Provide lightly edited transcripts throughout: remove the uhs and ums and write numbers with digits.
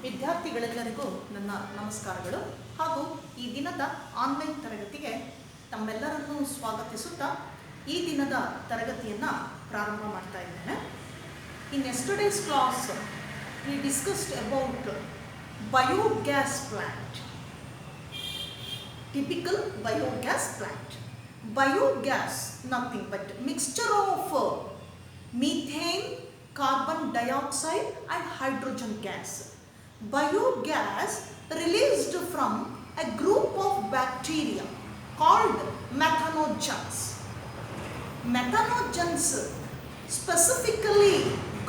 ವಿದ್ಯಾರ್ಥಿಗಳೆಲ್ಲರಿಗೂ ನನ್ನ ನಮಸ್ಕಾರಗಳು ಹಾಗೂ ಈ ದಿನದ ಆನ್ಲೈನ್ ತರಗತಿಗೆ ತಮ್ಮೆಲ್ಲರನ್ನೂ ಸ್ವಾಗತಿಸುತ್ತಾ ಈ ದಿನದ ತರಗತಿಯನ್ನು ಪ್ರಾರಂಭ ಮಾಡ್ತಾ ಇದ್ದೇನೆ. ಇನ್ ಯೆಸ್ಟರ್ಡೇಸ್ class we discussed about biogas plant. Typical biogas plant. Biogas nothing but mixture of methane, carbon dioxide and hydrogen gas. Biogas released from a group of bacteria called methanogens. Methanogens specifically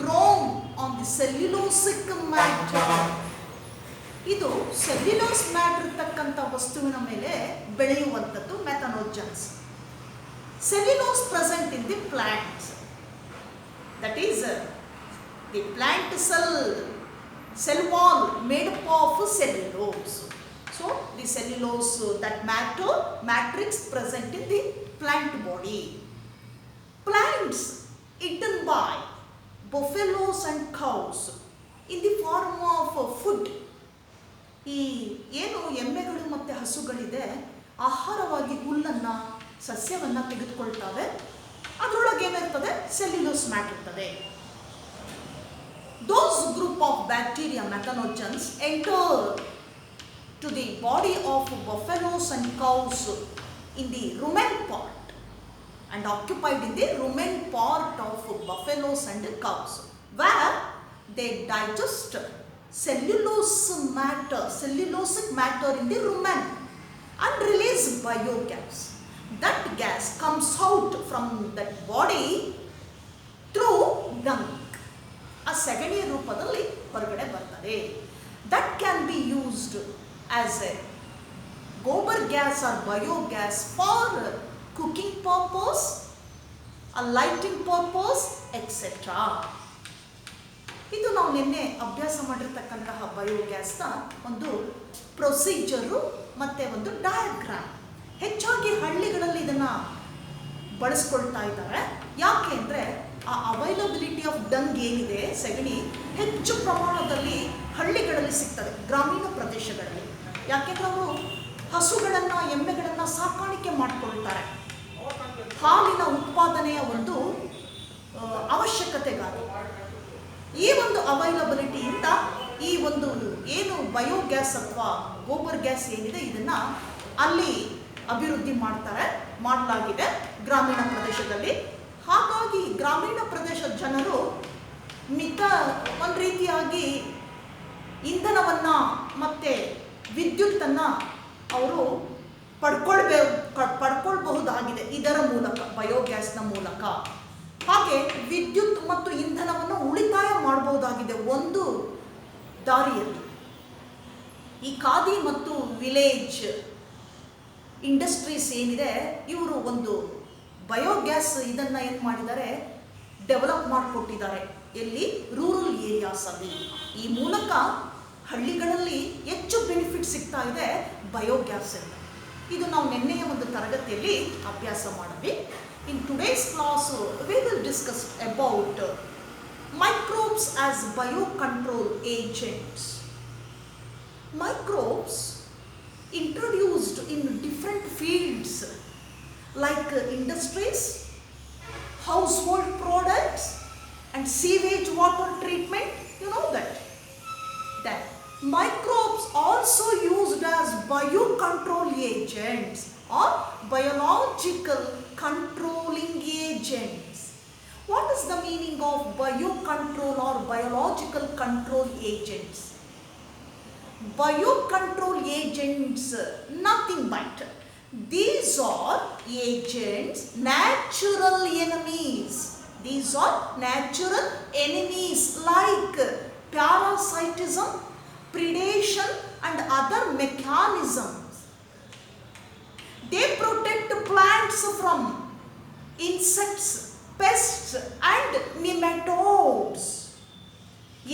grown on the cellulosic matter. ಇದು cellulose matter ಇರತಕ್ಕಂಥ ವಸ್ತುವಿನ ಮೇಲೆ ಬೆಳೆಯುವಂಥದ್ದು methanogens. Cellulose present in the plants, that is the plant cell wall made up of cellulose. So the cellulose, that matrix present in the plant body. Plants eaten by buffaloes and cows in the form of food. ಈ ಏನು ಎಮ್ಮೆಗಳು ಮತ್ತು ಹಸುಗಳಿದೆ ಆಹಾರವಾಗಿ ಹುಲ್ಲನ್ನು ಸಸ್ಯವನ್ನು ತೆಗೆದುಕೊಳ್ತವೆ. ಅದರೊಳಗೆ ಏನಿರ್ತದೆ? Cellulose matter ಇರ್ತದೆ. Those group of bacteria methanogens enter to the body of buffaloes and cows in the rumen part and occupied in the rumen part of buffaloes and cows, where they digest cellulosic matter in the rumen and release biogas. That gas comes out from that body through dung. ಆ ಸಗಣಿಯ ರೂಪದಲ್ಲಿ ಹೊರಗಡೆ ಬರ್ತದೆ. That can be used as a gobar gas or biogas for cooking purpose, lighting purpose etcetera. ಇದು ನಾವು ನಿನ್ನೆ ಅಭ್ಯಾಸ ಮಾಡಿರ್ತಕ್ಕಂತಹ ಬಯೋಗ್ಯಾಸ್ನ ಒಂದು ಪ್ರೊಸೀಜರು ಮತ್ತು ಒಂದು ಡಯಾಗ್ರಾಮ್. ಹೆಚ್ಚಾಗಿ ಹಳ್ಳಿಗಳಲ್ಲಿ ಇದನ್ನು ಬಳಸ್ಕೊಳ್ತಾ ಇದ್ದಾರೆ. ಯಾಕೆ ಅಂದರೆ ಆ ಅವೈಲಬಿಲಿಟಿ ಆಫ್ ಡಂಗ್ ಏನಿದೆ, ಸಗಣಿ ಹೆಚ್ಚು ಪ್ರಮಾಣದಲ್ಲಿ ಹಳ್ಳಿಗಳಲ್ಲಿ ಸಿಗ್ತದೆ, ಗ್ರಾಮೀಣ ಪ್ರದೇಶಗಳಲ್ಲಿ. ಯಾಕೆಂದರೆ ಅವರು ಹಸುಗಳನ್ನು ಎಮ್ಮೆಗಳನ್ನು ಸಾಕಾಣಿಕೆ ಮಾಡಿಕೊಳ್ತಾರೆ ಹಾಲಿನ ಉತ್ಪಾದನೆಯ ಒಂದು ಅವಶ್ಯಕತೆಗಾಗಿ. ಈ ಒಂದು ಅವೈಲಬಿಲಿಟಿಯಿಂದ ಈ ಒಂದು ಏನು ಬಯೋಗ್ಯಾಸ್ ಅಥವಾ ಗೋಬರ್ ಗ್ಯಾಸ್ ಏನಿದೆ ಇದನ್ನು ಅಲ್ಲಿ ಅಭಿವೃದ್ಧಿ ಮಾಡಲಾಗಿದೆ ಗ್ರಾಮೀಣ ಪ್ರದೇಶದಲ್ಲಿ. ಹಾಗಾಗಿ ಗ್ರಾಮೀಣ ಪ್ರದೇಶದ ಜನರು ಒಂದು ರೀತಿಯಾಗಿ ಇಂಧನವನ್ನು ಮತ್ತು ವಿದ್ಯುತ್ತನ್ನು ಅವರು ಪಡ್ಕೊಳ್ಬಹುದಾಗಿದೆ ಇದರ ಮೂಲಕ, ಬಯೋಗ್ಯಾಸ್ನ ಮೂಲಕ. ಹಾಗೆ ವಿದ್ಯುತ್ ಮತ್ತು ಇಂಧನವನ್ನು ಉಳಿತಾಯ ಮಾಡಬಹುದಾಗಿದೆ ಒಂದು ದಾರಿಯಲ್ಲಿ. ಈ ಖಾದಿ ಮತ್ತು ವಿಲೇಜ್ ಇಂಡಸ್ಟ್ರೀಸ್ ಏನಿದೆ ಇವರು ಒಂದು ಬಯೋಗ್ಯಾಸ್ ಇದನ್ನು ಏನು ಮಾಡಿದ್ದಾರೆ, ಡೆವಲಪ್ ಮಾಡಿಕೊಟ್ಟಿದ್ದಾರೆ. ಎಲ್ಲಿ? ರೂರಲ್ ಏರಿಯಾಸಲ್ಲಿ. ಈ ಮೂಲಕ ಹಳ್ಳಿಗಳಲ್ಲಿ ಹೆಚ್ಚು ಬೆನಿಫಿಟ್ ಸಿಗ್ತಾ ಇದೆ ಬಯೋಗ್ಯಾಸ್ ಅಂತ. ಇದು ನಾವು ನಿನ್ನೆಯ ಒಂದು ತರಗತಿಯಲ್ಲಿ ಅಭ್ಯಾಸ ಮಾಡಿದ್ವಿ. In today's class we will discuss about microbes as bio control agents. Microbes introduced in different fields like industries, household products and sewage water treatment. You know that microbes also used as biocontrol agents or biological controlling agents. What is the meaning of biocontrol or biological control agents? Biocontrol agents, nothing but these are agents, natural enemies. These are natural enemies like parasitism, predation and other mechanisms. They protect plants from insects, pests and nematodes.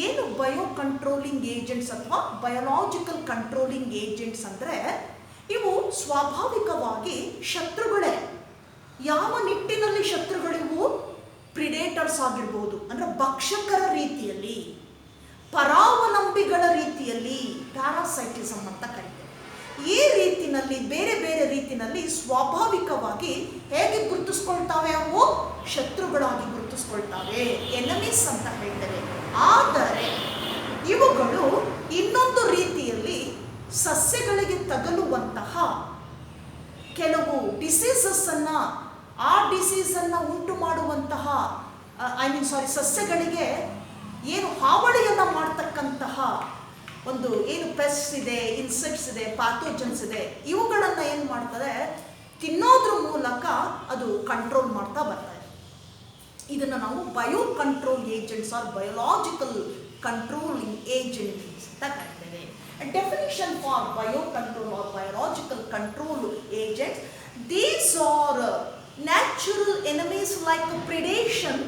ಏನು bio controlling agents ಅಥವಾ biological controlling agents ಅಂದರೆ ಇವು ಸ್ವಾಭಾವಿಕವಾಗಿ ಶತ್ರುಗಳೇ. ಯಾವ ನಿಟ್ಟಿನಲ್ಲಿ ಶತ್ರುಗಳಿವು? Predators ಆಗಿರ್ಬೋದು, ಅಂದರೆ ಭಕ್ಷಕರ ರೀತಿಯಲ್ಲಿ. ಪರಾವಲಂಬಿಗಳ ರೀತಿಯಲ್ಲಿ ಪ್ಯಾರಾಸೈಟಿಸಮ್ ಅಂತ ಕರೀತೇವೆ. ಈ ರೀತಿನಲ್ಲಿ ಬೇರೆ ಬೇರೆ ರೀತಿನಲ್ಲಿ ಸ್ವಾಭಾವಿಕವಾಗಿ ಹೇಗೆ ಗುರುತಿಸ್ಕೊಳ್ತಾವೆ? ಅವು ಶತ್ರುಗಳಾಗಿ ಗುರುತಿಸ್ಕೊಳ್ತಾವೆ, ಎನಮೀಸ್ ಅಂತ ಹೇಳ್ತೇವೆ. ಆದರೆ ಇವುಗಳು ಇನ್ನೊಂದು ರೀತಿಯಲ್ಲಿ ಸಸ್ಯಗಳಿಗೆ ತಗಲುವಂತಹ ಕೆಲವು ಡಿಸೀಸಸ್ಸನ್ನು, ಆ ಡಿಸೀಸನ್ನು ಉಂಟು ಮಾಡುವಂತಹ ಸಸ್ಯಗಳಿಗೆ ಏನು ಹಾವಳಿಯನ್ನು ಮಾಡ್ತಕ್ಕಂತಹ ಒಂದು ಏನು ಪೆಸ್ಟ್ ಇದೆ, ಇನ್ಸೆಕ್ಟ್ಸ್ ಇದೆ, ಪ್ಯಾಥೋಜನ್ಸ್ ಇದೆ, ಇವುಗಳನ್ನು ಏನು ಮಾಡ್ತಾರೆ, ತಿನ್ನೋದ್ರ ಮೂಲಕ ಅದು ಕಂಟ್ರೋಲ್ ಮಾಡ್ತಾ ಬರ್ತಾರೆ. ಇದನ್ನು ನಾವು bio control agents or biological controlling agents ಅಂತ ಕರಿತೇವೆ. Definition for bio control or biological control agents, these are natural enemies like predation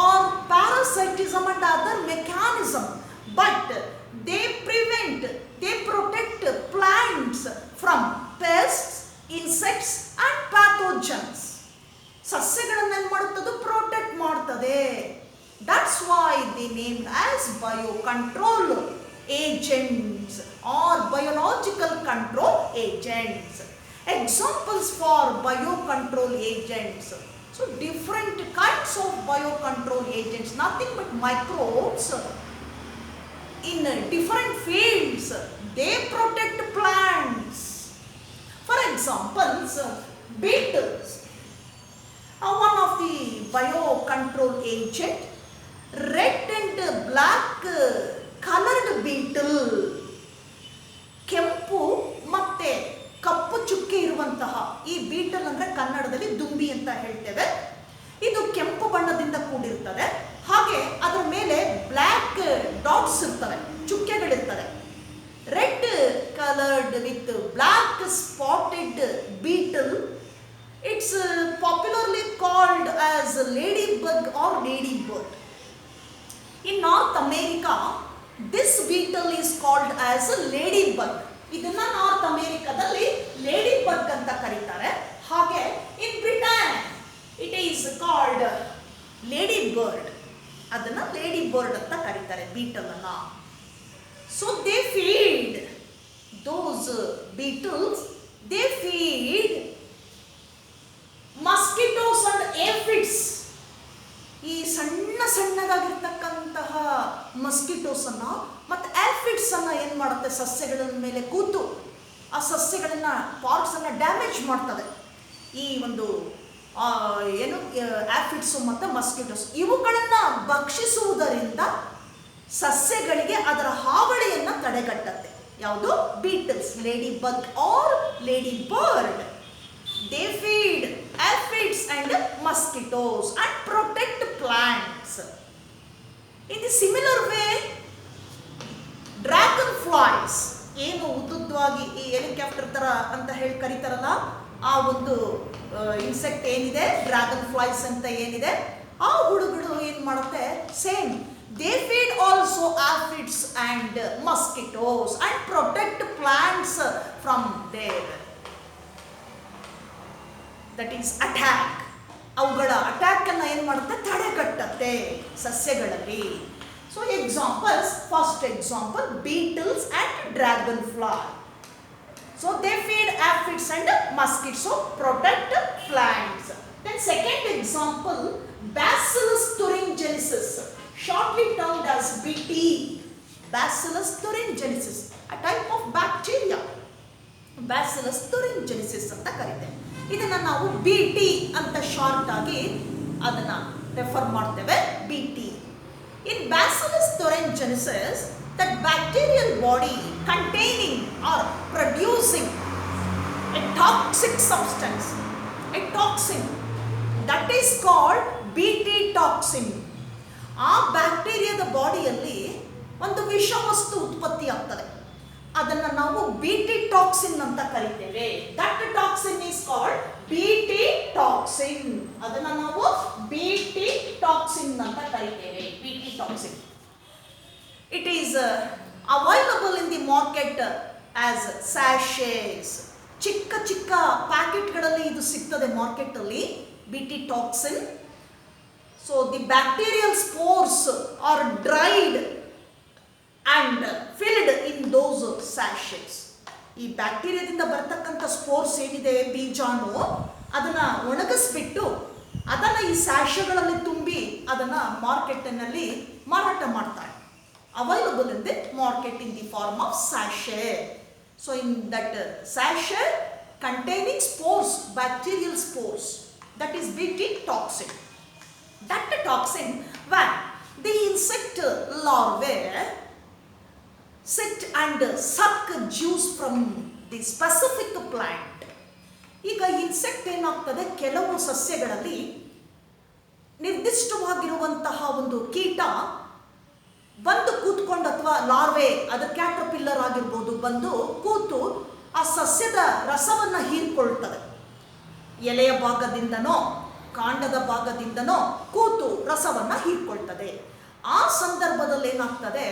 or parasitism and other mechanism, but they protect plants from pests, insects and pathogens. ಸಸ್ಯಗಳನ್ನು ಏನು ಮಾಡುತ್ತದೆ? Protect ಮಾಡ್ತದೆ. That's why they named as biocontrol agents or biological control agents. Examples for biocontrol agents. So different kinds of biocontrol agents, nothing but microbes in different fields. They protect plants. For examples, beetles are one of the biocontrol agent. Red and black colored beetle, ಕೆಂಪು ಮತ್ತೆ ಕಪ್ಪು ಚುಕ್ಕೆ ಇರುವಂತಹ ಈ ಬೀಟಲ್ ಅಂದರೆ ಕನ್ನಡದಲ್ಲಿ ದುಂಬಿ ಅಂತ ಹೇಳ್ತೇವೆ. ಇದು ಕೆಂಪು ಬಣ್ಣದಿಂದ ಕೂಡಿರ್ತದೆ. ಹಾಗೆ ಅದರ ಮೇಲೆ ಬ್ಲ್ಯಾಕ್ ಡಾಟ್ಸ್ ಇರ್ತವೆ, ಚುಕ್ಕೆಗಳಿರ್ತವೆ. Red coloured with black spotted beetle, it's popularly called as lady bug or lady bird. In north America this beetle is called as ladybug. ಇದನ್ನ ನಾರ್ತ್ ಅಮೇರಿಕಾದಲ್ಲಿ ಲೇಡಿ ಬಗ್ ಅಂತ ಕರೀತಾರೆ. ಹಾಗೆ in Britain it is called ladybird, ಅದನ್ನ ladybird ಅಂತ ಕರೀತಾರೆ beetle ಅನ್ನ. So they feed those beetles, they feed mosquitoes and aphids. ಈ ಸಣ್ಣದಾಗಿರ್ತಕ್ಕಂತಹ ಮಸ್ಕಿಟೋಸ್ ಅನ್ನ ಮತ್ತು ಆಫಿಡ್ಸ್ ಅನ್ನ ಏನು ಮಾಡುತ್ತೆ, ಸಸ್ಯಗಳ ಮೇಲೆ ಕೂತು ಆ ಸಸ್ಯಗಳನ್ನ ಪಾರ್ಟ್ಸ್ ಅನ್ನ ಡ್ಯಾಮೇಜ್ ಮಾಡ್ತದೆ. ಈ ಒಂದು ಏನು ಆಫಿಡ್ಸು ಮತ್ತು ಮಸ್ಕಿಟೋಸ್ ಇವುಗಳನ್ನು ಭಕ್ಷಿಸುವುದರಿಂದ ಸಸ್ಯಗಳಿಗೆ ಅದರ ಹಾವಳಿಯನ್ನು ತಡೆಗಟ್ಟುತ್ತೆ. ಯಾವುದು? Beetles, lady bug or lady bird. They feed aphids and mosquitoes and protect plants. In the similar way, dragonflies, ಏನು ಉದ್ದುದ್ದವಾಗಿ ಈ ಹೆಲಿಕಾಪ್ಟರ್ ತರ ಅಂತ ಹೇಳಿ ಕರೀತಾರಲ್ಲ, ಆ ಒಂದು ಇನ್ಸೆಕ್ಟ್ ಏನಿದೆ, ಡ್ರ್ಯಾಗನ್ ಫ್ಲೈಸ್ ಅಂತ ಏನಿದೆ, ಆ ಹುಳುಗಳು ಏನು ಮಾಡುತ್ತೆ, same they feed also aphids and mosquitoes and protect plants from their that is attack. ಅವುಗಳ ಅಟ್ಯಾಕ್ ಅನ್ನು ಏನು ಮಾಡುತ್ತೆ, ತಡೆಗಟ್ಟುತ್ತೆ ಸಸ್ಯಗಳಲ್ಲಿ. So examples, first example beetles and dragonfly. So they feed aphids and mosquitoes, so protect plants. Then second example, Bacillus thuringiensis, shortly termed as BT. Bacillus thuringiensis, a type of bacteria. Bacillus thuringiensis ಅಂತ ಕರೀತೇವೆ. ಇದನ್ನು ನಾವು BT ಅಂತ short ಆಗಿ ಅದನ್ನು refer ಮಾಡ್ತೇವೆ, BT. In Bacillus thuringiensis, that bacterial body containing or producing a toxic substance, a toxin that is called BT toxin. ಆ ಬ್ಯಾಕ್ಟೀರಿಯಾದ ಬಾಡಿಯಲ್ಲಿ ಒಂದು ವಿಷವಸ್ತು ಉತ್ಪತ್ತಿ ಆಗ್ತದೆ, ಅದನ್ನು ನಾವು BT toxin ಅಂತ ಕರಿತೇವೆ. That toxin is called BT toxin. ಅದನ್ನು ನಾವು BT toxin ಅಂತ ಕರಿತೇವೆ, BT toxin. It is available in the market as sachets. ಚಿಕ್ಕ ಚಿಕ್ಕ ಪ್ಯಾಕೆಟ್ಗಳಲ್ಲಿ ಇದು ಸಿಗ್ತದೆ ಮಾರ್ಕೆಟಲ್ಲಿ, BT toxin. So the bacterial spores are dried and filled in those sachets. ಈ ಬ್ಯಾಕ್ಟೀರಿಯಾದಿಂದ ಬರ್ತಕ್ಕಂಥ ಸ್ಪೋರ್ಸ್ ಏನಿದೆ, ಬೀಜಾಣು, ಅದನ್ನು ಒಣಗಿಸ್ಬಿಟ್ಟು ಅದನ್ನು ಈ ಸ್ಯಾಶೆಗಳಲ್ಲಿ ತುಂಬಿ ಅದನ್ನು ಮಾರ್ಕೆಟ್ನಲ್ಲಿ ಮಾರಾಟ ಮಾಡ್ತಾರೆ. Available in the market in the form of sachet. So in that sachet containing spores, bacterial spores, that is Bt toxin. That toxin, when the insect larvae sit and suck juice from the specific plant. ಈಗ insect ಏನಾಗ್ತದೆ, ಕೆಲವು ಸಸ್ಯಗಳಲ್ಲಿ ನಿರ್ದಿಷ್ಟವಾಗಿರುವಂತಹ ಒಂದು ಕೀಟ ಬಂದು ಕೂತ್ಕೊಂಡು, ಅಥವಾ larvae, ಅದು ಕ್ಯಾಟರ್ಪಿಲ್ಲರ್ ಆಗಿರ್ಬೋದು, ಬಂದು ಕೂತು ಆ ಸಸ್ಯದ ರಸವನ್ನು ಹೀರ್ಕೊಳ್ತದೆ. ಎಲೆಯ ಭಾಗದಿಂದನೋ ಕಾಂಡದ ಭಾಗದಿಂದನೋ ಕೂತು ರಸವನ್ನು ಹೀರ್ಕೊಳ್ತದೆ. ಆ ಸಂದರ್ಭದಲ್ಲಿ ಏನಾಗ್ತದೆ,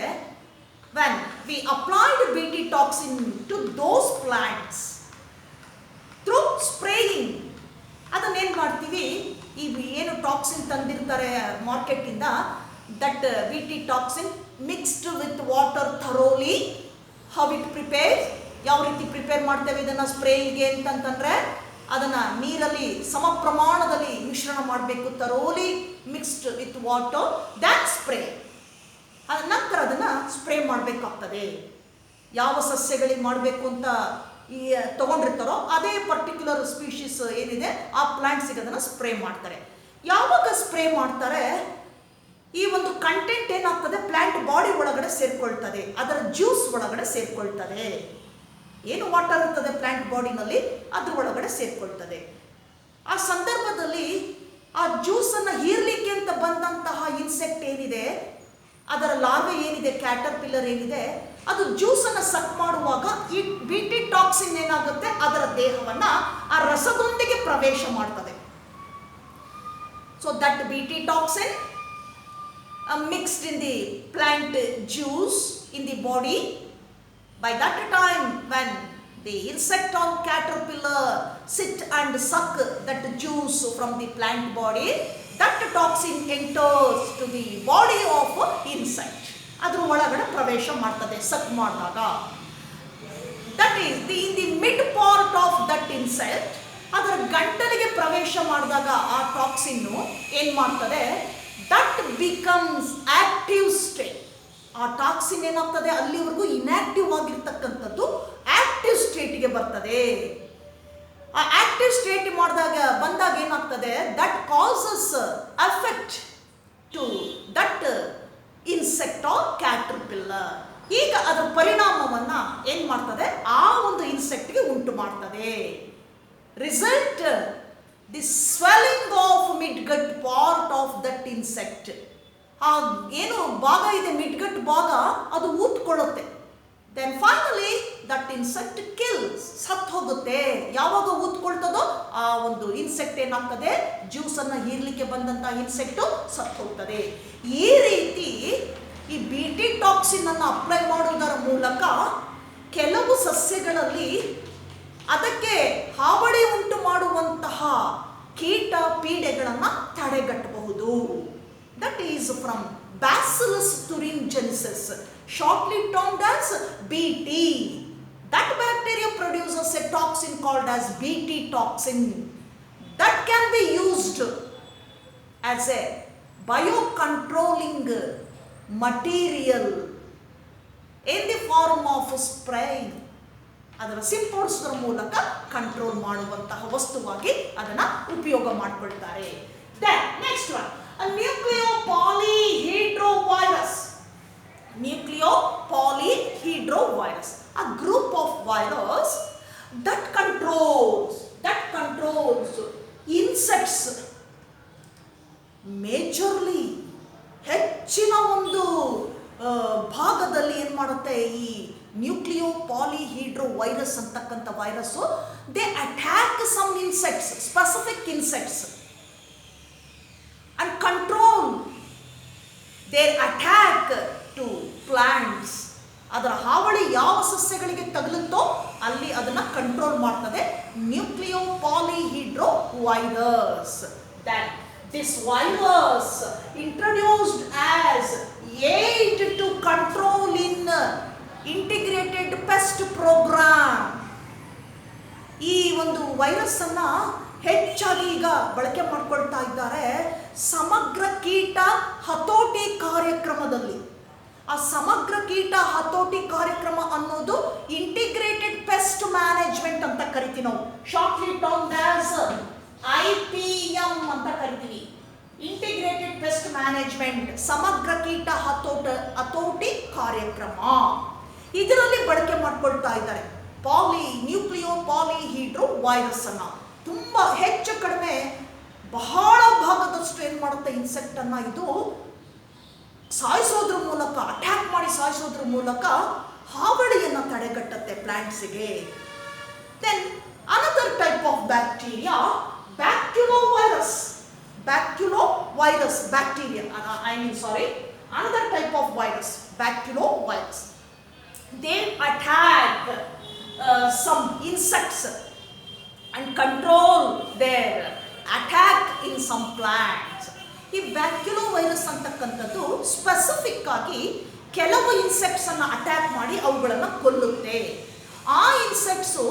when we applied Bt toxin to those plants through spraying, ಅದನ್ನೇನು ಮಾಡ್ತೀವಿ, ಈ ಏನು ಟಾಕ್ಸಿನ್ ತಂದಿರ್ತಾರೆ ಮಾರ್ಕೆಟಿಂದ, that Bt toxin mixed with water thoroughly. how it prepares, ಯಾವ ರೀತಿ ಪ್ರಿಪೇರ್ ಮಾಡ್ತೇವೆ ಇದನ್ನು ಸ್ಪ್ರೇಗೆ ಅಂತಂತಂದರೆ, ಅದನ್ನು ನೀರಲ್ಲಿ ಸಮ ಪ್ರಮಾಣದಲ್ಲಿ ಮಿಶ್ರಣ ಮಾಡಬೇಕು, ತರೋಲಿ mixed with water, that spray. ಅದ ನಂತರ ಅದನ್ನು ಸ್ಪ್ರೇ ಮಾಡಬೇಕಾಗ್ತದೆ. ಯಾವ ಸಸ್ಯಗಳಿಗೆ ಮಾಡಬೇಕು ಅಂತ ಈ ತೊಗೊಂಡಿರ್ತಾರೋ ಅದೇ ಪರ್ಟಿಕ್ಯುಲರ್ ಸ್ಪೀಷೀಸ್ ಏನಿದೆ ಆ ಪ್ಲಾಂಟ್ಸಿಗೆ ಅದನ್ನು ಸ್ಪ್ರೇ ಮಾಡ್ತಾರೆ. ಯಾವಾಗ ಸ್ಪ್ರೇ ಮಾಡ್ತಾರೆ, ಈ ಒಂದು ಕಂಟೆಂಟ್ ಏನಾಗ್ತದೆ, ಪ್ಲಾಂಟ್ ಬಾಡಿ ಒಳಗಡೆ ಸೇರ್ಕೊಳ್ತದೆ, ಅದರ ಜ್ಯೂಸ್ ಒಳಗಡೆ ಸೇರ್ಕೊಳ್ತದೆ. ಏನು ವಾಟರ್ ಇರ್ತದೆ ಪ್ಲಾಂಟ್ ಬಾಡಿನಲ್ಲಿ, ಅದ್ರ ಒಳಗಡೆ ಸೇರ್ಕೊಳ್ತದೆ. ಆ ಸಂದರ್ಭದಲ್ಲಿ ಆ ಜ್ಯೂಸನ್ನು ಹೀರ್ಲಿಕ್ಕೆ ಅಂತ ಬಂದಂತಹ ಇನ್ಸೆಕ್ಟ್ ಏನಿದೆ, ಅದರ ಲಾರ್ವೆ ಏನಿದೆ, ಕ್ಯಾಟರ್ಪಿಲ್ಲರ್ ಏನಿದೆ, ಅದು ಜ್ಯೂಸನ್ನು ಸಕ್ ಮಾಡುವಾಗ ಈ Bt ಟಾಕ್ಸಿನ್ ಏನಾಗುತ್ತೆ, ಅದರ ದೇಹವನ್ನು ಆ ರಸದೊಂದಿಗೆ ಪ್ರವೇಶ ಮಾಡ್ತದೆ. So that Bt toxin mixed in the plant juice in the body. By that time, when the insect or caterpillar sit and suck that juice from the plant body, that toxin enters to the body of insect. ಅದರ ಒಳಗಡೆ ಪ್ರವೇಶ ಮಾಡ್ತದೆ ಸಕ್ ಮಾಡಿದಾಗ. That is in the mid part of that insect, ಅದರ ಗಂಟಲಿಗೆ ಪ್ರವೇಶ ಮಾಡಿದಾಗ ಆ ಟಾಕ್ಸಿನ್ನು ಏನು ಮಾಡ್ತದೆ, ದಟ್ ಬಿಕಮ್ಸ್ ಆಕ್ಟಿವ್ ಸ್ಟೇಟ್. ಆ ಟಾಕ್ಸಿನ್ ಏನಾಗ್ತದೆ, ಅಲ್ಲಿವರೆಗೂ ಇನ್ಆಕ್ಟಿವ್ ಆಗಿರ್ತಕ್ಕಂಥದ್ದು ಆಕ್ಟಿವ್ ಸ್ಟೇಟ್ಗೆ ಬರ್ತದೆ. ಆ ಆಕ್ಟಿವ್ ಸ್ಟೇಟ್ ಬಂದಾಗ ಏನಾಗ್ತದೆ, that causes affect to that insect or caterpillar. ಈಗ ಅದರ ಪರಿಣಾಮವನ್ನು ಏನು ಮಾಡ್ತದೆ, ಆ ಒಂದು ಇನ್ಸೆಕ್ಟ್ಗೆ ಉಂಟು ಮಾಡ್ತದೆ. Result the swelling of midgut part of that insect. ಆ ಏನು ಭಾಗ ಇದೆ ಮಿಡ್ಗಟ್ ಭಾಗ, ಅದು ಊದ್ಕೊಳ್ಳುತ್ತೆ. Then finally that insect kills, ಸತ್ತು ಹೋಗುತ್ತೆ. ಯಾವಾಗ ಊದ್ಕೊಳ್ತದೋ ಆ ಒಂದು ಇನ್ಸೆಕ್ಟ್ ಏನಾಗ್ತದೆ, ಜ್ಯೂಸನ್ನು ಹೀರ್ಲಿಕ್ಕೆ ಬಂದಂತಹ ಇನ್ಸೆಕ್ಟು ಸತ್ತು ಹೋಗ್ತದೆ. ಈ ರೀತಿ ಈ Bt ಟಾಕ್ಸಿನ್ ಅನ್ನು ಅಪ್ಲೈ ಮಾಡುವುದರ ಮೂಲಕ ಕೆಲವು ಸಸ್ಯಗಳಲ್ಲಿ ಅದಕ್ಕೆ ಹಾವಳಿ ಉಂಟು ಮಾಡುವಂತಹ ಕೀಟ ಪೀಡೆಗಳನ್ನು ತಡೆಗಟ್ಟಬಹುದು. That is from Bacillus thuringiensis, shortly termed as Bt. That bacteria produces a toxin called as Bt toxin that can be used as a biocontrolling material in the form of spray. ಅದರ ಸಿಂಪಡಿಸೋದ್ರ ಮೂಲಕ control ಮಾಡುವಂತಹ ವಸ್ತುವಾಗಿ ಅದನ್ನು ಉಪಯೋಗ ಮಾಡಿಕೊಳ್ತಾರೆ. Then next one, a nucleopolyhedrovirus. Nucleopolyhedrovirus, a group of virus that controls insects, majorly ಹೆಚ್ಚಿನ ಒಂದು ಭಾಗದಲ್ಲಿ ಏನು ಮಾಡುತ್ತೆ, ಈ ನ್ಯೂಕ್ಲಿಯೋಪಾಲಿಹೆಡ್ರೋವೈರಸ್ ಅಂತಕ್ಕಂಥ virus, they attack some insects, specific insects, and control their attack to plants. ಅದರ ಹಾವಳಿ ಯಾವ ಸಸ್ಯಗಳಿಗೆ ತಗುಲುತ್ತೋ ಅಲ್ಲಿ ಅದನ್ನು ಕಂಟ್ರೋಲ್ ಮಾಡ್ತದೆ ನ್ಯೂಕ್ಲಿಯೋಪಾಲಿಹೆಡ್ರೋವೈರಸ್. Then This virus introduced as aid to control in integrated pest program. ಈ ಒಂದು ವೈರಸ್ ಅನ್ನ ಹೆಚ್ಚಾಗಿ ಈಗ ಬಳಕೆ ಮಾಡ್ಕೊಳ್ತಾ ಇದ್ದಾರೆ ಸಮಗ್ರ ಕೀಟ ಹತೋಟಿ ಕಾರ್ಯಕ್ರಮದಲ್ಲಿ. ಆ ಸಮಗ್ರ ಕೀಟ ಹತೋಟಿ ಕಾರ್ಯಕ್ರಮ ಅನ್ನೋದು ಇಂಟಿಗ್ರೇಟೆಡ್ ಪೆಸ್ಟ್ ಮ್ಯಾನೇಜ್ಮೆಂಟ್ ಅಂತ ಕರಿತೀವಿ ನಾವು, ಶಾರ್ಟ್ಲಿ ಟರ್ಮ್ಡ್ ಆಸ್ IPM ಅಂತ ಕರಿತೀವಿ. ಇಂಟಿಗ್ರೇಟೆಡ್ ಪೆಸ್ಟ್ ಮ್ಯಾನೇಜ್ಮೆಂಟ್, ಸಮಗ್ರ ಕೀಟ ಹತೋಟಿ ಕಾರ್ಯಕ್ರಮ. ಇದರಲ್ಲಿ ಬಳಕೆ ಮಾಡ್ಕೊಳ್ತಾ ಇದ್ದಾರೆ ನ್ಯೂಕ್ಲಿಯೋ ಪಾಲಿಹೀಡ್ರೋ ವೈರಸ್ ಅನ್ನ. ತುಂಬ ಹೆಚ್ಚು ಕಡಿಮೆ ಬಹಳ ಭಾಗದಷ್ಟು ಏನು ಮಾಡುತ್ತೆ ಇನ್ಸೆಕ್ಟ್ ಅನ್ನ ಇದು ಸಾಯಿಸೋದ್ರ ಮೂಲಕ, ಅಟ್ಯಾಕ್ ಮಾಡಿ ಸಾಯಿಸೋದ್ರ ಮೂಲಕ ಹಾವಳಿಯನ್ನು ತಡೆಗಟ್ಟುತ್ತೆ ಪ್ಲಾಂಟ್ಸಿಗೆ. Then another type of bacteria, baculovirus. Bacteria, another type of virus, baculovirus. They attack some insects and control their attack in some plants. ಈ ಬ್ಯಾಕ್ಯುಲೋವೈರಸ್ ಅಂತಕ್ಕಂಥದ್ದು ಸ್ಪೆಸಿಫಿಕ್ ಆಗಿ ಕೆಲವು ಇನ್ಸೆಕ್ಟ್ಸ್ ಅನ್ನು ಅಟ್ಯಾಕ್ ಮಾಡಿ ಅವುಗಳನ್ನು ಕೊಲ್ಲುತ್ತೆ. ಆ ಇನ್ಸೆಕ್ಟ್ಸು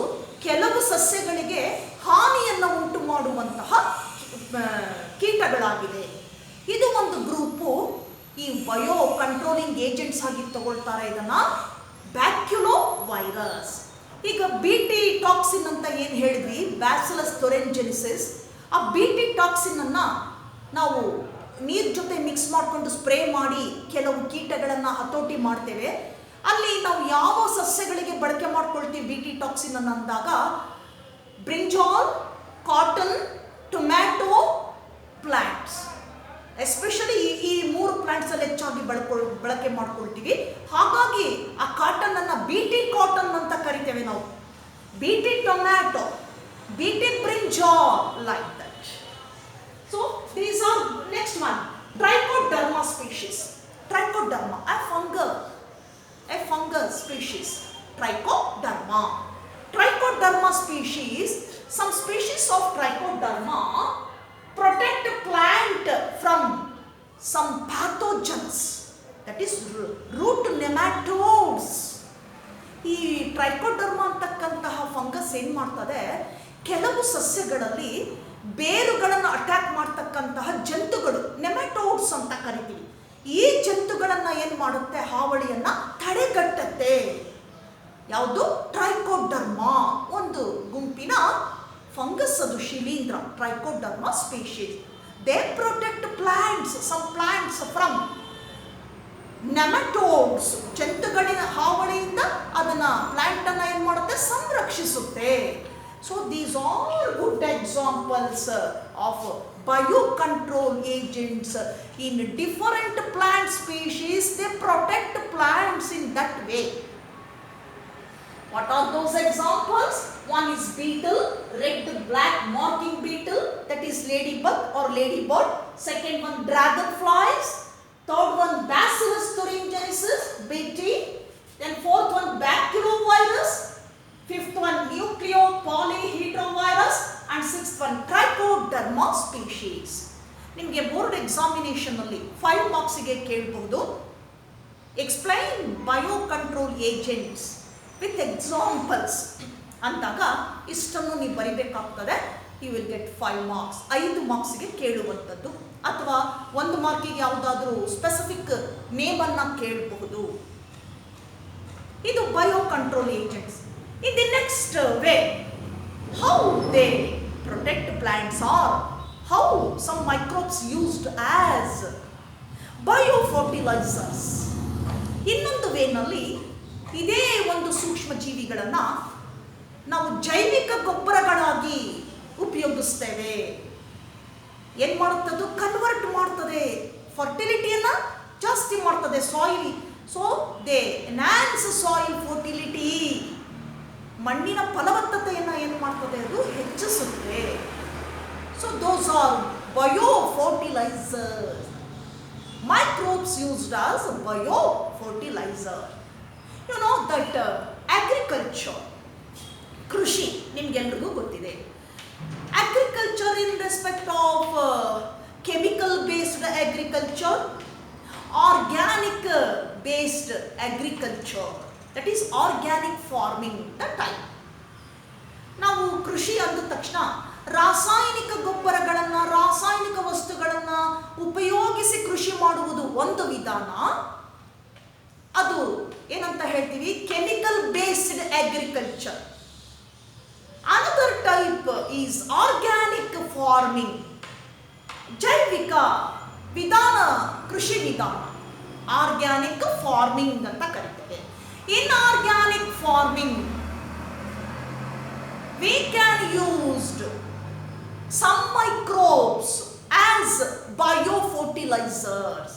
ಕೆಲವು ಸಸ್ಯಗಳಿಗೆ ಹಾನಿಯನ್ನು ಉಂಟು ಮಾಡುವಂತಹ ಕೀಟಗಳಾಗಿದೆ. ಇದು ಒಂದು ಗ್ರೂಪು ಈ ಬಯೋ ಕಂಟ್ರೋಲಿಂಗ್ ಏಜೆಂಟ್ಸ್ ಆಗಿ ತಗೊಳ್ತಾರೆ ಇದನ್ನ, ಬ್ಯಾಕ್ಯುಲೋ ವೈರಸ್. ಈಗ BT ಟಾಕ್ಸಿನ್ ಅಂತ ಏನು ಹೇಳಿದ್ವಿ, ಬ್ಯಾಸಿಲಸ್ ಥೊರೆಂಜೆನಿಸಿಸ್, ಆ BT ಟಾಕ್ಸಿನ್ ಅನ್ನ ನಾವು ನೀರ್ ಜೊತೆ ಮಿಕ್ಸ್ ಮಾಡಿಕೊಂಡು ಸ್ಪ್ರೇ ಮಾಡಿ ಕೆಲವು ಕೀಟಗಳನ್ನು ಹತೋಟಿ ಮಾಡ್ತೇವೆ. ಅಲ್ಲಿ ನಾವು ಯಾವ ಸಸ್ಯಗಳಿಗೆ ಬಳಕೆ ಮಾಡ್ಕೊಳ್ತೀವಿ BT ಟಾಕ್ಸಿನ್ ಅನ್ನು ಅಂದಾಗ, brinjal, cotton, tomato plants, especially ಈ ಮೂರು ಪ್ಲಾಂಟ್ಸ್ ಅಲ್ಲಿ ಹೆಚ್ಚಾಗಿ ಬಳಕೆ ಮಾಡ್ಕೊಳ್ತೀವಿ. ಹಾಗಾಗಿ ಆ ಕಾಟನ್ ಅನ್ನ BT ಕಾಟನ್ ಅಂತ ಕರಿತೇವೆ ನಾವು, BT tomato, BT brinjal, like that. So these are next one, Trichoderma species. Trichoderma, a fungus species. Trichoderma species, some species of Trichoderma protect plant from some pathogens, that is root nematodes. ಈ trichoderma ಅಂತಕ್ಕಂತಹ fungus ಏನು ಮಾಡ್ತದೆ, ಕೆಲವು ಸಸ್ಯಗಳಲ್ಲಿ ಬೇರುಗಳನ್ನು attack ಮಾಡ್ತಕ್ಕಂತಹ ಜಂತುಗಳು, nematodes ಅಂತ ಕರಿತೀವಿ. ಈ ಜಂತುಗಳನ್ನು ಏನು ಮಾಡುತ್ತೆ, ಹಾವಳಿಯನ್ನು ತಡೆಗಟ್ಟುತ್ತೆ. ಯಾವುದು, ಟ್ರೈಕೋಡರ್ಮಾ ಒಂದು ಗುಂಪಿನ ಫಂಗಸ್, ಅದು ಶಿಲೀಂಧ್ರ, Trichoderma species. They protect plants, some plants from nematodes, ಜಂತುಗಳಿನ ಹಾವಳಿಯಿಂದ ಅದನ್ನ ಪ್ಲಾಂಟ್ ಅನ್ನ ಏನು ಮಾಡುತ್ತೆ, ಸಂರಕ್ಷಿಸುತ್ತೆ. So these are good examples of biocontrol agents in different plant species. They protect plants in that way. What are those examples? One is beetle, red black marking beetle, that is ladybug or ladybird. Second one, dragonflies. Third one, Bacillus thuringiensis, BT. Then fourth one, baculovirus. Fifth one, nucleo polyhedrovirus. And sixth one, Trichoderma species. ನಿಮಗೆ board examination ಅಲ್ಲಿ 5 ಮಾರ್ಕ್ಸ್ಗೆ ಕೇಳಬಹುದು, explain bio control agents with examples ಅಂದಾಗ ಇಷ್ಟನ್ನು ನೀವು ಬರಿಬೇಕಾಗ್ತದೆ. You will get 5 marks. 5 ಮಾರ್ಕ್ಸ್ಗೆ ಕೇಳುವಂಥದ್ದು, ಅಥವಾ 1 ಮಾರ್ಕಿಗೆ ಯಾವುದಾದ್ರೂ ಸ್ಪೆಸಿಫಿಕ್ ನೇಮನ್ನು ಕೇಳಬಹುದು. ಇದು bio control agents. In the next way, how they protect plants, or how some microbes used as biofertilizers. ಇನ್ನೊಂದು ವೇನಲ್ಲಿ ಇದೇ ಒಂದು ಸೂಕ್ಷ್ಮ ಜೀವಿಗಳನ್ನು ನಾವು ಜೈವಿಕ ಗೊಬ್ಬರಗಳಾಗಿ ಉಪಯೋಗಿಸ್ತೇವೆ. ಏನು ಮಾಡುತ್ತದು, ಕನ್ವರ್ಟ್ ಮಾಡ್ತದೆ, ಫರ್ಟಿಲಿಟಿಯನ್ನು ಜಾಸ್ತಿ ಮಾಡ್ತದೆ soil. So they enhance soil fertility, ಮಣ್ಣಿನ ಫಲವತ್ತತೆಯನ್ನು ಏನು ಮಾಡ್ತದೆ, ಅದು ಹೆಚ್ಚಿಸುತ್ತೆ. So those are biofertilisers, microbes used as biofertilizer. You know that agriculture, ಕೃಷಿ ನಿಮ್ಗೆಲ್ರಿಗೂ ಗೊತ್ತಿದೆ. Agriculture in respect of chemical based agriculture, organic based agriculture, that is organic farming the type. ನಾವು ಕೃಷಿ ಅಂದ ತಕ್ಷಣ ರಾಸಾಯನಿಕ ಗೊಬ್ಬರಗಳನ್ನು, ರಾಸಾಯನಿಕ ವಸ್ತುಗಳನ್ನು ಉಪಯೋಗಿಸಿ ಕೃಷಿ ಮಾಡುವುದು ಒಂದು ವಿಧಾನ, ಅದು ಏನಂತ ಹೇಳ್ತೀವಿ chemical based agriculture. Another type is organic farming, ಜೈವಿಕ ವಿಧಾನ, ಕೃಷಿ ವಿಧಾನ, ಆರ್ಗ್ಯಾನಿಕ್ ಫಾರ್ಮಿಂಗ್ ಅಂತ ಕರೀತೇವೆ. In organic farming we can use some microbes as biofertilizers.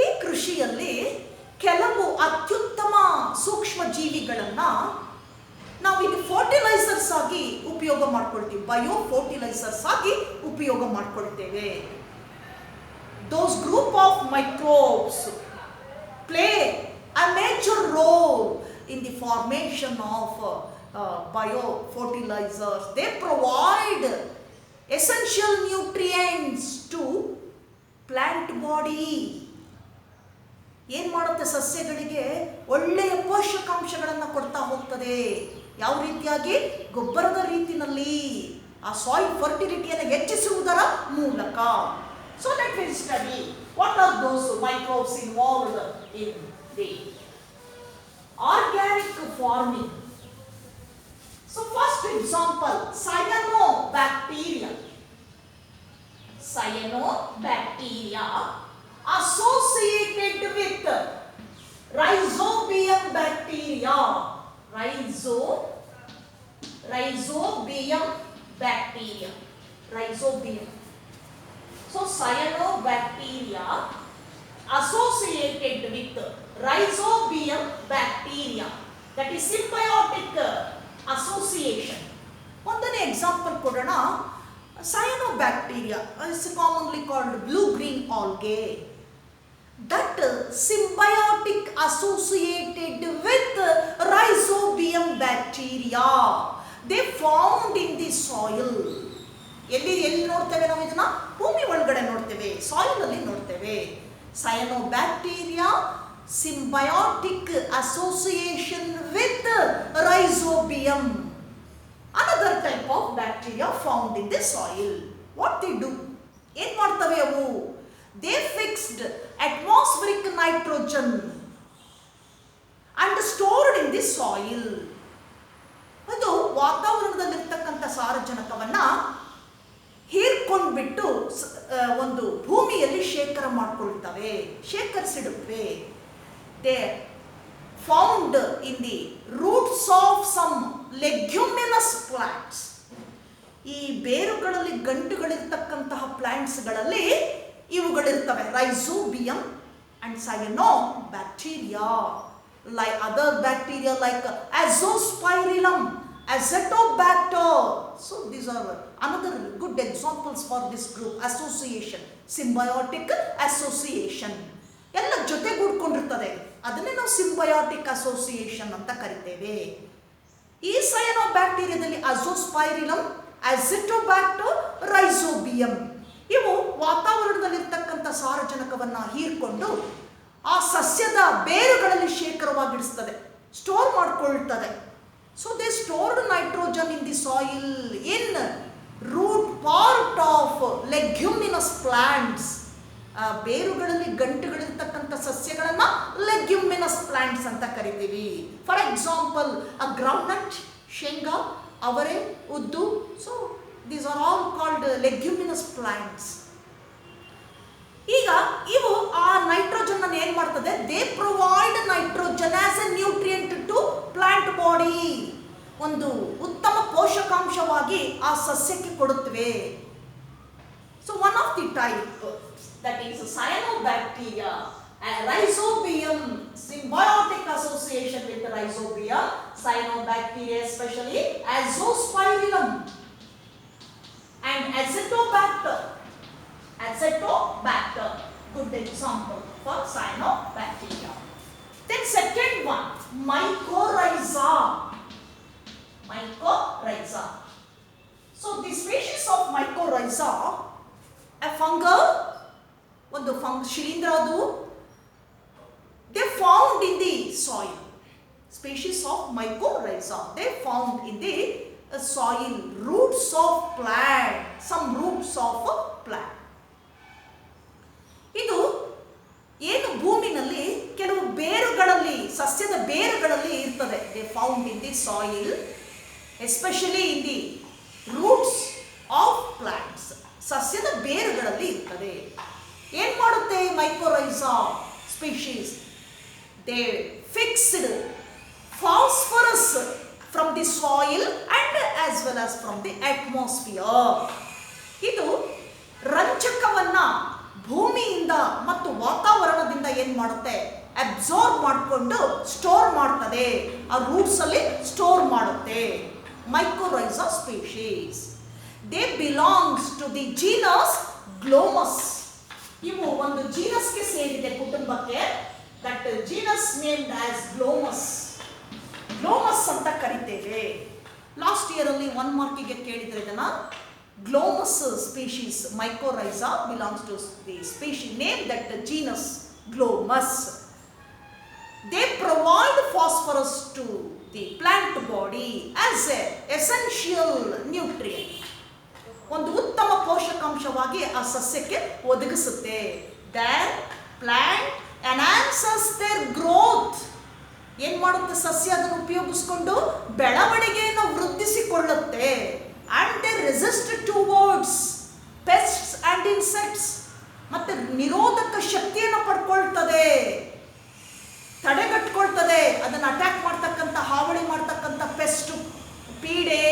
ಈ ಕೃಷಿಯಲ್ಲಿ ಕೆಲವು ಅತ್ಯುತ್ತಮ ಸೂಕ್ಷ್ಮ ಜೀವಿಗಳನ್ನು ನಾವು ಇಲ್ಲಿ ಫರ್ಟಿಲೈಸರ್ಸ್ ಆಗಿ ಉಪಯೋಗ ಮಾಡ್ಕೊಳ್ತೀವಿ, ಬಯೋಫರ್ಟಿಲೈಸರ್ಸ್ ಆಗಿ ಉಪಯೋಗ ಮಾಡ್ಕೊಳ್ತೇವೆ. Those group of microbes play a major role in the formation of biofertilizers. They provide essential nutrients to plant body. ಏನು ಮಾಡುತ್ತೆ, ಸಸ್ಯಗಳಿಗೆ ಒಳ್ಳೆಯ ಪೋಷಕಾಂಶಗಳನ್ನು ಕೊಡ್ತಾ ಹೋಗ್ತದೆ. ಯಾವ ರೀತಿಯಾಗಿ? ಗೊಬ್ಬರದ ರೀತಿಯಲ್ಲಿ ಆ ಸಾಯಿಲ್ ಫರ್ಟಿಲಿಟಿಯನ್ನು ಹೆಚ್ಚಿಸುವುದರ ಮೂಲಕ. So let we study what are those microbes involved in the organic farming. So first example, cyanobacteria. Cyanobacteria associated with rhizobium bacteria. Rhizobium bacteria. Rhizobium. So cyanobacteria associated with rhizobium bacteria. That is symbiotic association. ಒಂದನೇ example ಕೊಡೋಣ. Cyanobacteria is commonly called blue-green algae. That symbiotic associated with rhizobium bacteria. They found in the soil. ಎಲ್ಲಿ ನೋಡ್ತೇವೆ ನಾವು ಇದನ್ನ? ಭೂಮಿ ಒಳಗಡೆ ನೋಡ್ತೇವೆ, soil ಅಲ್ಲಿ ನೋಡ್ತೇವೆ. Cyanobacteria symbiotic association with rhizobium, another type of bacteria found in the soil. What they do? ಏನು ಮಾಡ್ತವೆ ಅವು? They fixed atmospheric nitrogen and stored in the soil. ಅದು ವಾತಾವರಣದಲ್ಲಿರ್ತಕ್ಕಂಥ ಸಾರಜನಕವನ್ನ ಹೀರ್ಕೊಂಡ್ಬಿಟ್ಟು ಒಂದು ಭೂಮಿಯಲ್ಲಿ ಶೇಖರಿಸಿಡುತ್ತವೆ. They found in the roots of some leguminous plants. ಈ ಬೇರುಗಳಲ್ಲಿ ಗಂಟುಗಳಿರ್ತಕ್ಕಂತಹ ಪ್ಲಾಂಟ್ಸ್ಗಳಲ್ಲಿ ಇವುಗಳಿರ್ತವೆ, rhizobium and cyanobacteria. Like other bacteria like azospirillum, azotobacter. So these are another good examples for this group association, symbiotic association. ಎಲ್ಲ ಜೊತೆಗೂಡ್ಕೊಂಡಿರ್ತದೆ, ಅದನ್ನೇ ನಾವು symbiotic association ಅಂತ ಕರಿತೇವೆ. ಈ ಸಯನೋಬ್ಯಾಕ್ಟೀರಿಯಾದಲ್ಲಿ Azospirillum, Azotobacter, rhizobium ಇವು ವಾತಾವರಣದಲ್ಲಿರ್ತಕ್ಕಂಥ ಸಾರಜನಕವನ್ನು ಹೀರ್ಕೊಂಡು ಆ ಸಸ್ಯದ ಬೇರುಗಳಲ್ಲಿ ಶೇಖರವಾಗಿಡಿಸ್ತದೆ, ಸ್ಟೋರ್ ಮಾಡಿಕೊಳ್ತದೆ. So they stored nitrogen in the soil in root part of leguminous plants. ಬೇರುಗಳಲ್ಲಿ ಗಂಟುಗಳಿರ್ತಕ್ಕಂಥ ಸಸ್ಯಗಳನ್ನು ಲೆಗ್ಯುಮಿನಸ್ ಪ್ಲಾಂಟ್ಸ್ ಅಂತ ಕರಿತೀವಿ. ಫಾರ್ ಎಕ್ಸಾಂಪಲ್ ಅ ಗ್ರೌಂಡ್ನಟ್, ಶೇಂಗಾ, ಅವರೆ, ಉದ್ದು. So these are all called leguminous plants. ಈಗ ಇವು ಆ ನೈಟ್ರೋಜನ್ ಅನ್ನು ಏನ್ ಮಾಡ್ತದೆ? They provide nitrogen as a nutrient to plant body. ಒಂದು ಉತ್ತಮ ಪೋಷಕಾಂಶವಾಗಿ ಆ ಸಸ್ಯಕ್ಕೆ ಕೊಡುತ್ತವೆ. So one of the type that is cyanobacteria and rhizobium, symbiotic association with the rhizobium, cyanobacteria especially azospirillum and azotobacter. Good example for cyanobacteria. Then second one, mycorrhiza. So the species of mycorrhiza a fungal, ಒಂದು ಶಿಲೀಂಧ್ರ ಅದು. They found in the soil. Species of mycorrhiza. They found in the soil. Roots of plant. Some roots of plant. ಇದು ಏನು ಭೂಮಿನಲ್ಲಿ ಕೆಲವು ಬೇರುಗಳಲ್ಲಿ, ಸಸ್ಯದ ಬೇರುಗಳಲ್ಲಿ ಇರ್ತದೆ. They found in the soil, especially in the roots of plants. ಸಸ್ಯದ ಬೇರುಗಳಲ್ಲಿ ಇರ್ತದೆ. ಏನು ಮಾಡುತ್ತೆ mycorrhiza species? They fixed phosphorus from the soil and as well as from the atmosphere. ಇದು ರಂಜಕವನ್ನ ಭೂಮಿಯಿಂದ ಮತ್ತು ವಾತಾವರಣದಿಂದ ಏನು ಮಾಡುತ್ತೆ? ಅಬ್ಸಾರ್ಬ್ ಮಾಡಿಕೊಂಡು ಸ್ಟೋರ್ ಮಾಡ್ತದೆ. ಆ ರೂಟ್ಸ್ ಅಲ್ಲಿ ಸ್ಟೋರ್ ಮಾಡುತ್ತೆ. Mycorrhiza species. They belongs to the genus Glomus. ಇವು ಒಂದು ಜೀನಸ್ಗೆ ಸೇರಿದೆ, ಕುಟುಂಬಕ್ಕೆ. That genus named as Glomus. Glomus ಅಂತ ಕರಿತೇವೆ. ಲಾಸ್ಟ್ ಇಯರ್ ಅಲ್ಲಿ 1 ಮಾರ್ಕಿಗೆ ಕೇಳಿದ್ರೆ ಇದನ್ನ. Glomus species mycorrhiza belongs to the species name that genus Glomus. They provide phosphorus to the plant body as an essential nutrient. ಒಂದು ಉತ್ತಮ ಪೋಷಕಾಂಶವಾಗಿ ಆ ಸಸ್ಯಕ್ಕೆ ಒದಗಿಸುತ್ತೆ. Then plant enhances their growth. ಏನು ಮಾಡುತ್ತೆ ಸಸ್ಯ? ಅದನ್ನು ಉಪಯೋಗಿಸಿಕೊಂಡು ಬೆಳವಣಿಗೆಯನ್ನು ವೃದ್ಧಿಸಿಕೊಳ್ಳುತ್ತೆ. And they resist towards pests and insects. ಮತ್ತೆ ನಿರೋಧಕ ಶಕ್ತಿಯನ್ನು ಪಡ್ಕೊಳ್ತದೆ, ತಡೆಗಟ್ಕೊಳ್ತದೆ. ಅದನ್ನು ಅಟ್ಯಾಕ್ ಮಾಡ್ತಕ್ಕಂಥ, ಹಾವಳಿ ಮಾಡ್ತಕ್ಕಂಥ ಪೆಸ್ಟ್, ಪೀಡೆ,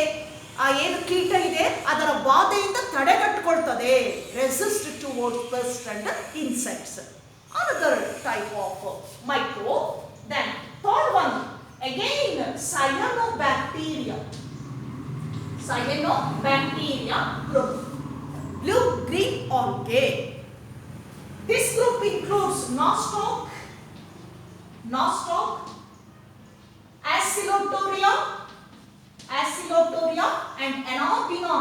ಆ ಏನು ಕೀಟ ಇದೆ ಅದರ ಬಾಧೆಯಿಂದ ತಡೆಗಟ್ಕೊಳ್ತದೆ. Resist towards pest and insects. Another type of micro. Then third one again cyanobacteria. Cyanobacteria group. Blue green algae. This group includes nostoc, Acylotauria and Anabaena.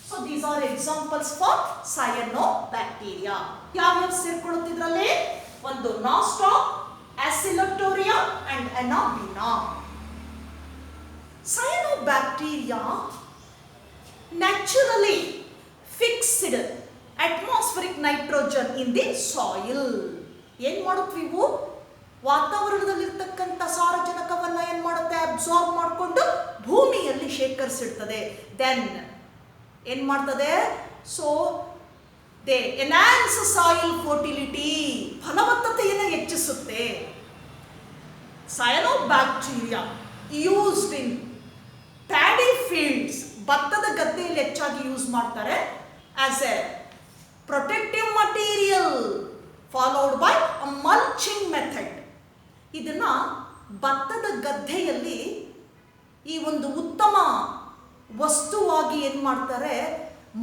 So these are examples for cyanobacteria. ಯಾವ್ಯಾವ ಸೇರ್ಕೊಳ್ಳುತ್ತಿದ್ರಲ್ಲಿ? ಒಂದು nostoc, Acylotauria and Anabaena. Cyanobacteria naturally fixed atmospheric nitrogen in the soil. ಏನು ಮಾಡುತ್ತವೆ ಇವು? ವಾತಾವರಣದಲ್ಲಿರ್ತಕ್ಕಂಥ ಸಾರಜನಕವನ್ನು ಏನು ಮಾಡುತ್ತೆ? Absorb ಮಾಡಿಕೊಂಡು ಭೂಮಿಯಲ್ಲಿ ಶೇಖರಿಸಿಡ್ತದೆ. ದೆನ್ ಏನು ಮಾಡ್ತದೆ? So they enhance soil fertility. ಫಲವತ್ತತೆಯನ್ನು ಹೆಚ್ಚಿಸುತ್ತೆ. Cyanobacteria used in paddy fields. ಭತ್ತದ ಗದ್ದೆಯಲ್ಲಿ ಹೆಚ್ಚಾಗಿ ಯೂಸ್ ಮಾಡ್ತಾರೆ. As A protective material followed by a mulching method. ಇದನ್ನ ಭತ್ತದ ಗದ್ದೆಯಲ್ಲಿ ಈ ಒಂದು ಉತ್ತಮ ವಸ್ತುವಾಗಿ ಏನು ಮಾಡ್ತಾರೆ?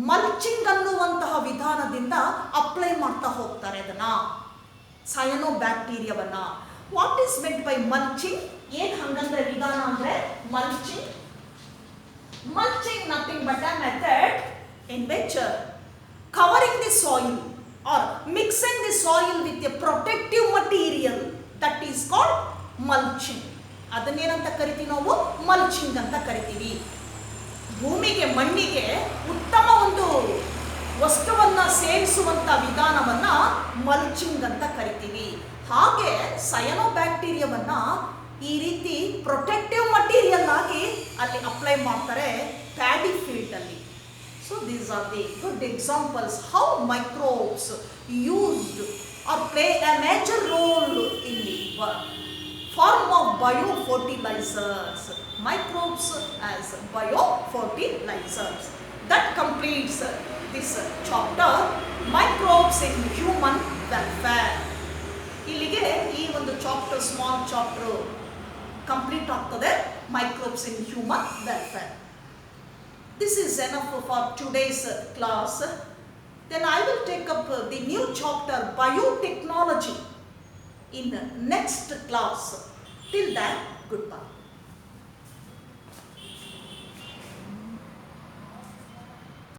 ಮಲ್ಚಿಂಗ್ ಅನ್ನುವಂತಹ ವಿಧಾನದಿಂದ ಅಪ್ಲೈ ಮಾಡ್ತಾ ಹೋಗ್ತಾರೆ ಅದನ್ನ, ಸೈನೋಬ್ಯಾಕ್ಟೀರಿಯಾವನ್ನ. What is meant by mulching? ಏನು ಹಂಗಂದ್ರೆ ವಿಧಾನ ಅಂದ್ರೆ mulching nothing but a method in which covering the soil or mixing the soil with a protective material, that is called mulching. ಅದನ್ನೇನಂತ ಕರಿತೀವಿ ನಾವು? ಮಲ್ಚಿಂಗ್ ಅಂತ ಕರಿತೀವಿ. ಭೂಮಿಗೆ, ಮಣ್ಣಿಗೆ ಉತ್ತಮ ಒಂದು ವಸ್ತುವನ್ನ ಸೇರಿಸುವಂತ ವಿಧಾನವನ್ನ ಮಲ್ಚಿಂಗ್ ಅಂತ ಕರಿತೀವಿ. ಹಾಗೆ ಸೈನೋಬ್ಯಾಕ್ಟೀರಿಯಾವನ್ನ ಈ ರೀತಿ ಪ್ರೊಟೆಕ್ಟಿವ್ ಮಟೀರಿಯಲ್ ಆಗಿ ಅಲ್ಲಿ ಅಪ್ಲೈ ಮಾಡ್ತಾರೆ ಪ್ಯಾಡಿ ಫೀಲ್ಡ್ ಅಲ್ಲಿ. So these R the good examples how microbes used R play A major role in the form of biofertilizers. Microbes as biofertilizers. That completes this chapter, microbes in human welfare. ಇಲ್ಲಿಗೆ ಈ ಒಂದು chapter, small chapter complete ಆಗ್ತದೆ, microbes in human welfare. This is enough for today's class. Then I will take up the new chapter, biotechnology, in next class. Till then, goodbye.